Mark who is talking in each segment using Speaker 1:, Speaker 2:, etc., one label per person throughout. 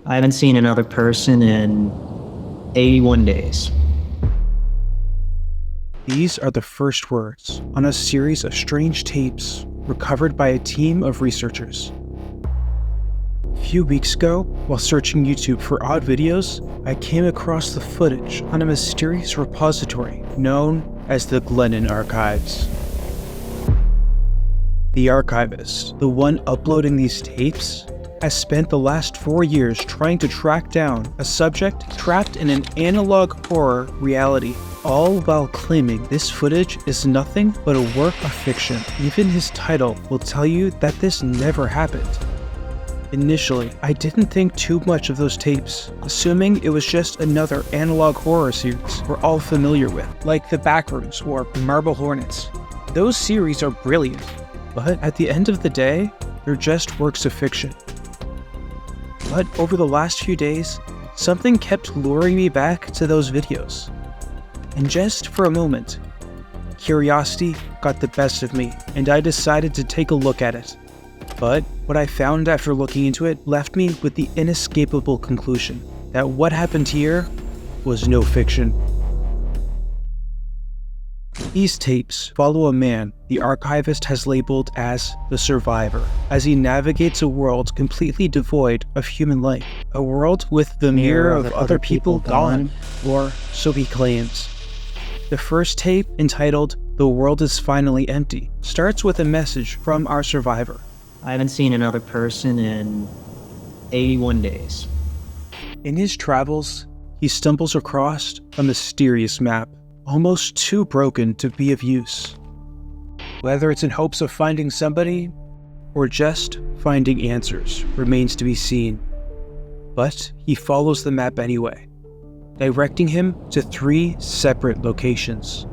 Speaker 1: I haven't seen another person in 81 days.
Speaker 2: These are the first words on a series of strange tapes recovered by a team of researchers. A few weeks ago, while searching YouTube for odd videos, I came across the footage on a mysterious repository known as the Glennon Archives. The archivist, the one uploading these tapes, has spent the last 4 years trying to track down a subject trapped in an analog horror reality, all while claiming this footage is nothing but a work of fiction. Even his title will tell you that this never happened. Initially, I didn't think too much of those tapes, assuming it was just another analog horror series we're all familiar with, like The Backrooms or Marble Hornets. Those series are brilliant, but at the end of the day, they're just works of fiction. But over the last few days, something kept luring me back to those videos. And just for a moment, curiosity got the best of me, and I decided to take a look at it. But what I found after looking into it left me with the inescapable conclusion that what happened here was no fiction. These tapes follow a man the archivist has labeled as the survivor, as he navigates a world completely devoid of human life, a world with the mirror of other people gone, or so he claims. The first tape, entitled "The World is Finally Empty," starts with a message from our survivor.
Speaker 1: I haven't seen another person in 81 days.
Speaker 2: In his travels, he stumbles across a mysterious map, almost too broken to be of use. Whether it's in hopes of finding somebody, or just finding answers, remains to be seen. But he follows the map anyway, directing him to 3 separate locations: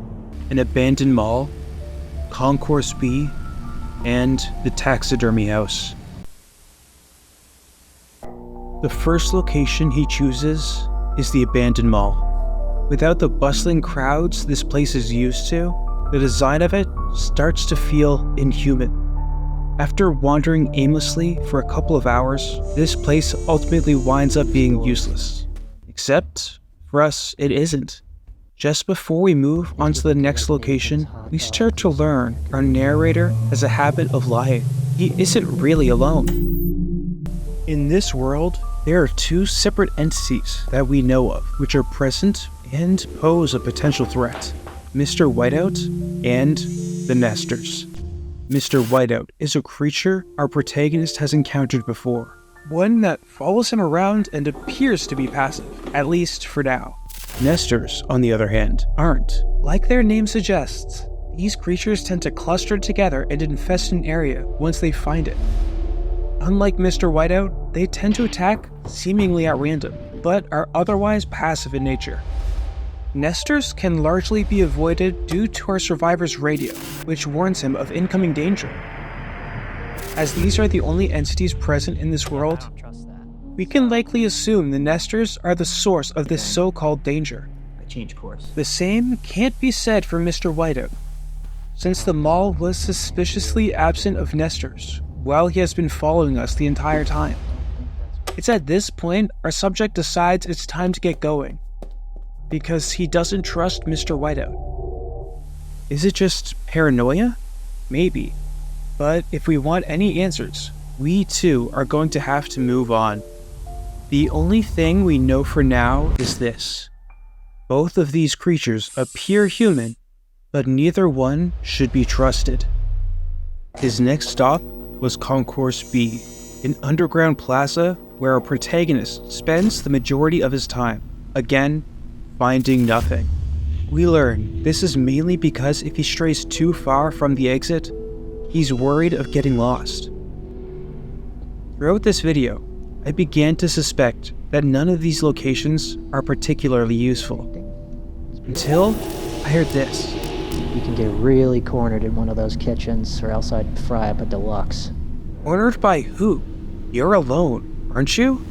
Speaker 2: an abandoned mall, Concourse B, and the taxidermy house. The first location he chooses is the abandoned mall. Without the bustling crowds this place is used to, the design of it starts to feel inhuman. After wandering aimlessly for a couple of hours, this place ultimately winds up being useless. Except, for us, it isn't. Just before we move on to the next location, we start to learn our narrator has a habit of lying. He isn't really alone. In this world, there are 2 separate entities that we know of, which are present and pose a potential threat: Mr. Whiteout and the Nesters. Mr. Whiteout is a creature our protagonist has encountered before, one that follows him around and appears to be passive, at least for now. Nesters, on the other hand, aren't. Like their name suggests, these creatures tend to cluster together and infest an area once they find it. Unlike Mr. Whiteout, they tend to attack seemingly at random, but are otherwise passive in nature. Nesters can largely be avoided due to our survivor's radio, which warns him of incoming danger. As these are the only entities present in this world, we can likely assume the Nesters are the source of this so-called danger.
Speaker 1: I changed course.
Speaker 2: The same can't be said for Mr. Whiteout, since the mall was suspiciously absent of Nesters, while he has been following us the entire time. It's at this point our subject decides it's time to get going, because he doesn't trust Mr. Whiteout. Is it just paranoia? Maybe. But if we want any answers, we too are going to have to move on. The only thing we know for now is this: both of these creatures appear human, but neither one should be trusted. His next stop was Concourse B, an underground plaza where our protagonist spends the majority of his time, again, finding nothing. We learn this is mainly because if he strays too far from the exit, he's worried of getting lost. Throughout this video, I began to suspect that none of these locations are particularly useful, until I heard this.
Speaker 3: You can get really cornered in one of those kitchens, or else I'd fry up a deluxe.
Speaker 2: Cornered by who? You're alone, aren't you?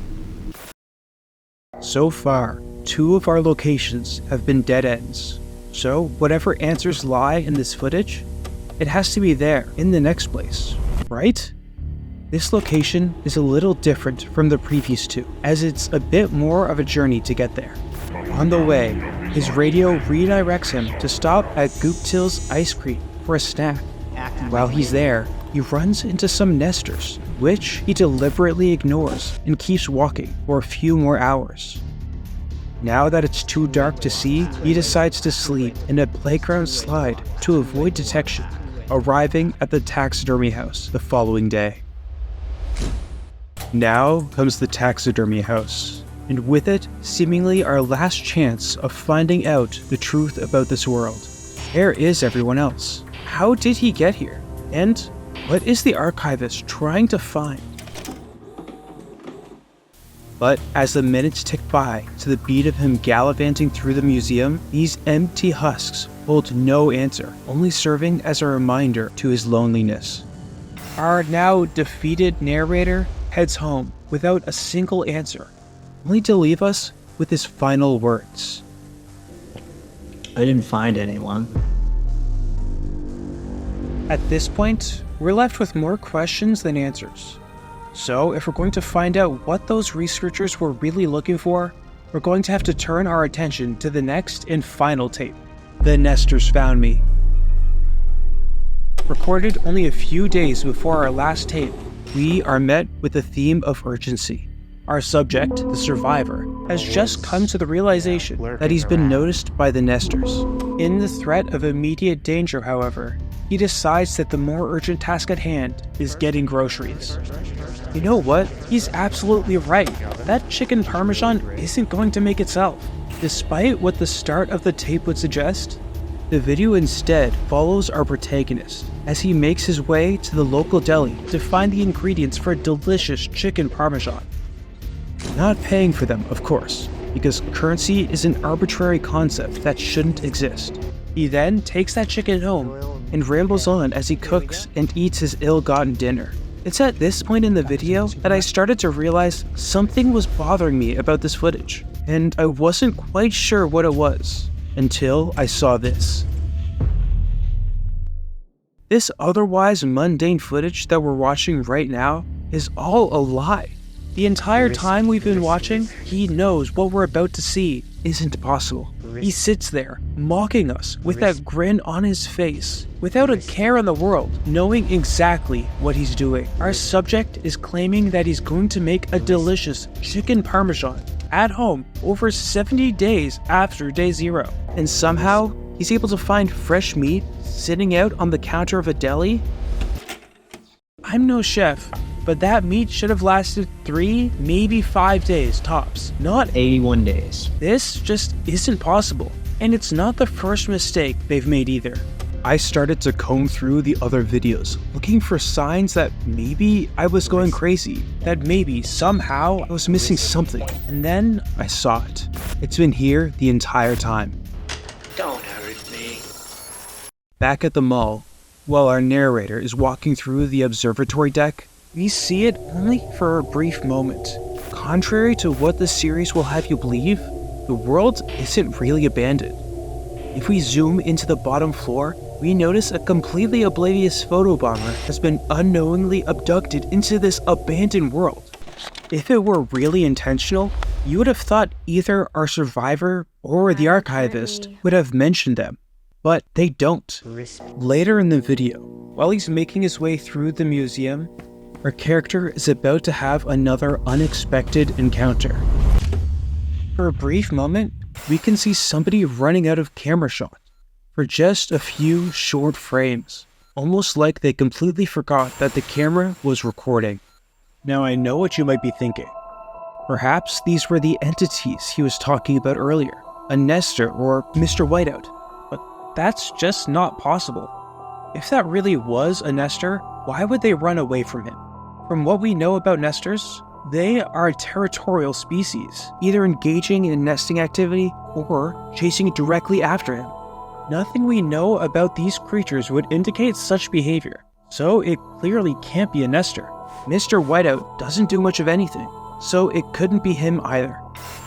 Speaker 2: So far, 2 of our locations have been dead ends, so whatever answers lie in this footage, it has to be there in the next place, right? This location is a little different from the previous two, as it's a bit more of a journey to get there. On the way, his radio redirects him to stop at Gooptil's Ice Cream for a snack. While he's there, he runs into some nesters, which he deliberately ignores and keeps walking for a few more hours. Now that it's too dark to see, he decides to sleep in a playground slide to avoid detection, arriving at the taxidermy house the following day. Now comes the taxidermy house, and with it, seemingly our last chance of finding out the truth about this world. Where is everyone else? How did he get here? And what is the archivist trying to find? But as the minutes tick by to the beat of him gallivanting through the museum, these empty husks hold no answer, only serving as a reminder to his loneliness. Our now defeated narrator heads home without a single answer, only to leave us with his final words.
Speaker 1: I didn't find anyone.
Speaker 2: At this point, we're left with more questions than answers. So if we're going to find out what those researchers were really looking for, we're going to have to turn our attention to the next and final tape, The Nesters Found Me. Recorded only a few days before our last tape, we are met with a theme of urgency. Our subject, the survivor, has just come to the realization that he's been noticed by the nesters. In the threat of immediate danger, however, he decides that the more urgent task at hand is getting groceries. You know what? He's absolutely right. That chicken parmesan isn't going to make itself. Despite what the start of the tape would suggest, the video instead follows our protagonist as he makes his way to the local deli to find the ingredients for a delicious chicken parmesan. Not paying for them, of course, because currency is an arbitrary concept that shouldn't exist. He then takes that chicken home and rambles on as he cooks and eats his ill-gotten dinner. It's at this point in the video that I started to realize something was bothering me about this footage, and I wasn't quite sure what it was until I saw this. This otherwise mundane footage that we're watching right now is all a lie. The entire time we've been watching, he knows what we're about to see isn't possible. He sits there, mocking us with that grin on his face, without a care in the world, knowing exactly what he's doing. Our subject is claiming that he's going to make a delicious chicken parmesan at home over 70 days after day 0. And somehow, he's able to find fresh meat sitting out on the counter of a deli? I'm no chef, but that meat should have lasted 3, maybe 5 days tops, not
Speaker 1: 81 days.
Speaker 2: This just isn't possible, and it's not the first mistake they've made either. I started to comb through the other videos, looking for signs that maybe I was going crazy, that maybe somehow I was missing something, and then I saw it. It's been here the entire time.
Speaker 1: Don't hurt me.
Speaker 2: Back at the mall, while our narrator is walking through the observatory deck, we see it only for a brief moment. Contrary to what the series will have you believe, the world isn't really abandoned. If we zoom into the bottom floor, we notice a completely oblivious photobomber has been unknowingly abducted into this abandoned world. If it were really intentional, you would have thought either our survivor or the archivist would have mentioned them, but they don't. Later in the video, while he's making his way through the museum, our character is about to have another unexpected encounter. For a brief moment, we can see somebody running out of camera shot for just a few short frames, almost like they completely forgot that the camera was recording. Now I know what you might be thinking. Perhaps these were the entities he was talking about earlier, a Nestor or Mr. Whiteout, but that's just not possible. If that really was a Nestor, why would they run away from him? From what we know about nesters, they are a territorial species, either engaging in nesting activity or chasing directly after him. Nothing we know about these creatures would indicate such behavior, so it clearly can't be a Nestor. Mr. Whiteout doesn't do much of anything, so it couldn't be him either.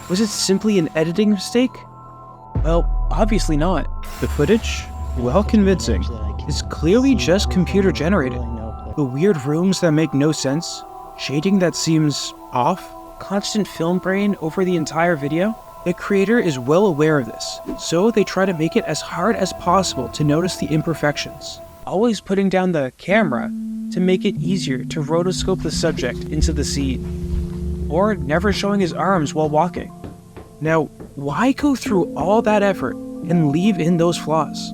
Speaker 2: Was it simply an editing mistake? Well, obviously not. The footage, while convincing, is clearly just computer generated. The weird rooms that make no sense, shading that seems off, constant film grain over the entire video. The creator is well aware of this, so they try to make it as hard as possible to notice the imperfections, always putting down the camera to make it easier to rotoscope the subject into the scene, or never showing his arms while walking. Now, why go through all that effort and leave in those flaws?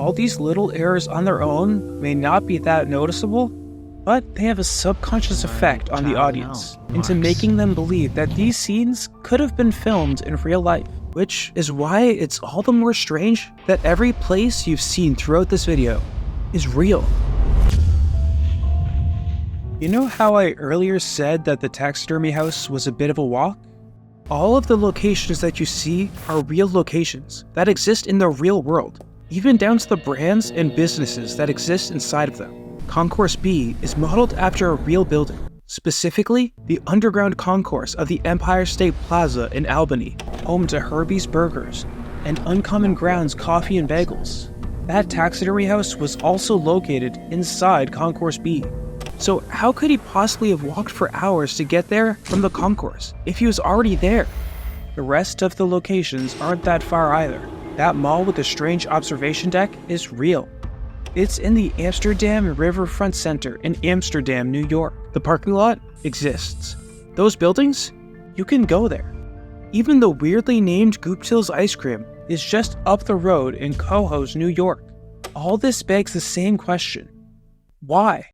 Speaker 2: All these little errors on their own may not be that noticeable, but they have a subconscious effect on the audience into making them believe that these scenes could have been filmed in real life, which is why it's all the more strange that every place you've seen throughout this video is real. You know how I earlier said that the taxidermy house was a bit of a walk? All of the locations that you see are real locations that exist in the real world, even down to the brands and businesses that exist inside of them. Concourse B is modeled after a real building, specifically the underground concourse of the Empire State Plaza in Albany, home to Herbie's Burgers and Uncommon Grounds Coffee and Bagels. That taxidermy house was also located inside Concourse B. So how could he possibly have walked for hours to get there from the concourse if he was already there? The rest of the locations aren't that far either. That mall with the strange observation deck is real. It's in the Amsterdam Riverfront Center in Amsterdam, New York. The parking lot exists. Those buildings? You can go there. Even the weirdly named Gooptil's Ice Cream is just up the road in Cohoes, New York. All this begs the same question. Why?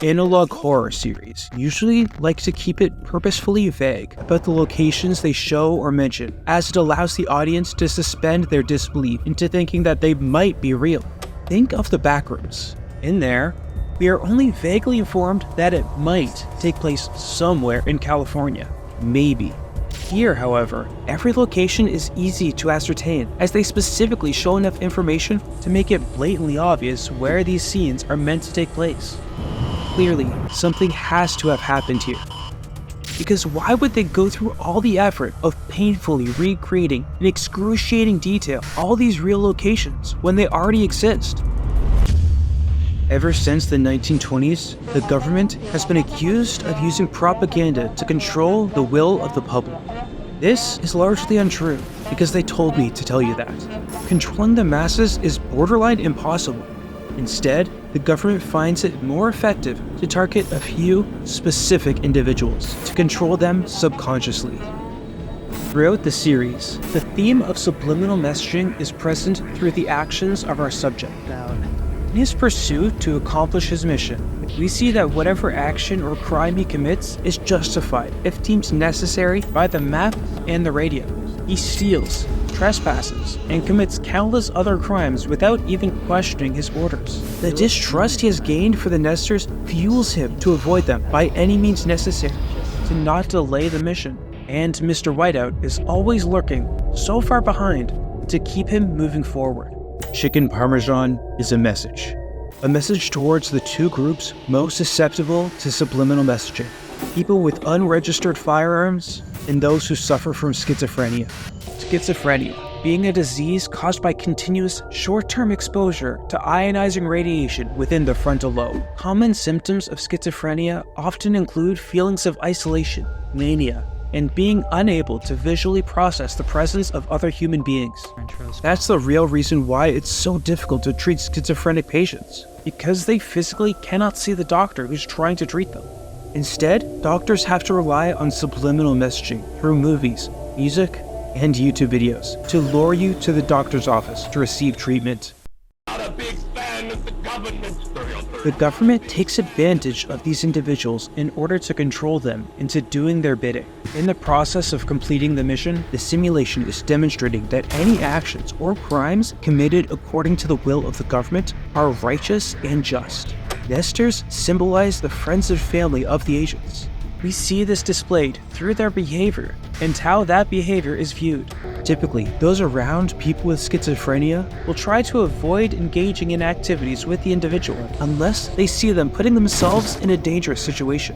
Speaker 2: Analog horror series usually like to keep it purposefully vague about the locations they show or mention, as it allows the audience to suspend their disbelief into thinking that they might be real. Think of the backrooms. In there, we are only vaguely informed that it might take place somewhere in California. Maybe. Here, however, every location is easy to ascertain, as they specifically show enough information to make it blatantly obvious where these scenes are meant to take place. Clearly, something has to have happened here. Because why would they go through all the effort of painfully recreating in excruciating detail all these real locations when they already exist? Ever since the 1920s, the government has been accused of using propaganda to control the will of the public. This is largely untrue, because they told me to tell you that. Controlling the masses is borderline impossible. Instead, the government finds it more effective to target a few specific individuals to control them subconsciously. Throughout the series, the theme of subliminal messaging is present through the actions of our subject. In his pursuit to accomplish his mission, we see that whatever action or crime he commits is justified if deemed necessary by the map and the radio. He steals, trespasses, and commits countless other crimes without even questioning his orders. The distrust he has gained for the Nesters fuels him to avoid them by any means necessary, to not delay the mission, and Mr. Whiteout is always lurking so far behind to keep him moving forward. Chicken Parmesan is a message towards the two groups most susceptible to subliminal messaging: people with unregistered firearms and those who suffer from schizophrenia. Schizophrenia being a disease caused by continuous short-term exposure to ionizing radiation within the frontal lobe. Common symptoms of schizophrenia often include feelings of isolation, mania, and being unable to visually process the presence of other human beings. That's the real reason why it's so difficult to treat schizophrenic patients, because they physically cannot see the doctor who's trying to treat them. Instead, doctors have to rely on subliminal messaging through movies, music, and YouTube videos to lure you to the doctor's office to receive treatment.
Speaker 4: Not a big fan of the government.
Speaker 2: The government takes advantage of these individuals in order to control them into doing their bidding. In the process of completing the mission, the simulation is demonstrating that any actions or crimes committed according to the will of the government are righteous and just. Nesters symbolize the friends and family of the agents. We see this displayed through their behavior and how that behavior is viewed. Typically, those around people with schizophrenia will try to avoid engaging in activities with the individual unless they see them putting themselves in a dangerous situation.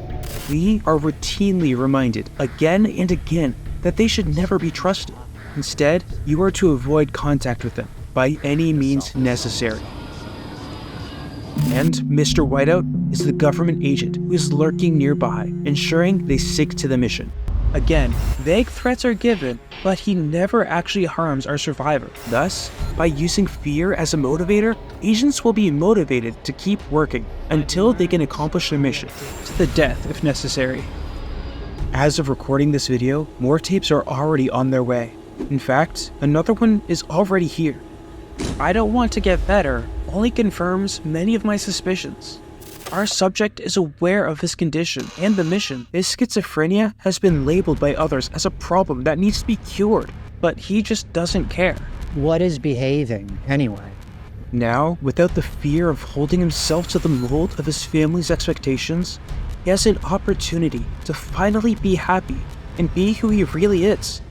Speaker 2: We are routinely reminded again and again that they should never be trusted. Instead, you are to avoid contact with them by any means necessary. And Mr. Whiteout is the government agent who is lurking nearby, ensuring they stick to the mission. Again, vague threats are given, but he never actually harms our survivor. Thus, by using fear as a motivator, agents will be motivated to keep working until they can accomplish their mission, to the death if necessary. As of recording this video, more tapes are already on their way. In fact, another one is already here. I don't want to get better, only confirms many of my suspicions. Our subject is aware of his condition and the mission. His schizophrenia has been labeled by others as a problem that needs to be cured, but he just doesn't care.
Speaker 3: What is behaving, anyway?
Speaker 2: Now, without the fear of holding himself to the mold of his family's expectations, he has an opportunity to finally be happy and be who he really is.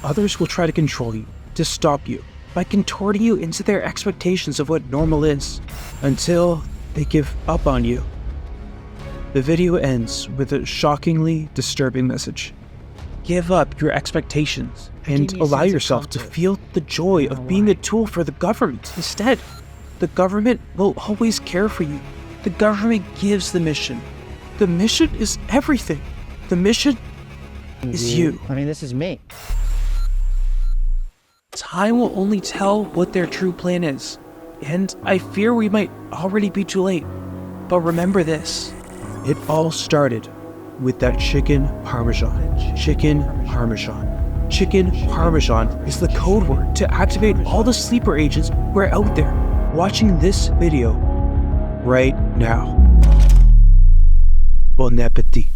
Speaker 2: Others will try to control you, to stop you, by contorting you into their expectations of what normal is, until they give up on you. The video ends with a shockingly disturbing message. Give up your expectations and allow yourself to feel the joy of being a tool for the government. Instead, the government will always care for you. The government gives the mission. The mission is everything. The mission is you.
Speaker 3: I mean, this is me.
Speaker 2: Time will only tell what their true plan is, and I fear we might already be too late. But remember this, it all started with that chicken parmesan. Chicken parmesan. Chicken parmesan is the code word to activate all the sleeper agents who are out there watching this video right now. Bon appetit.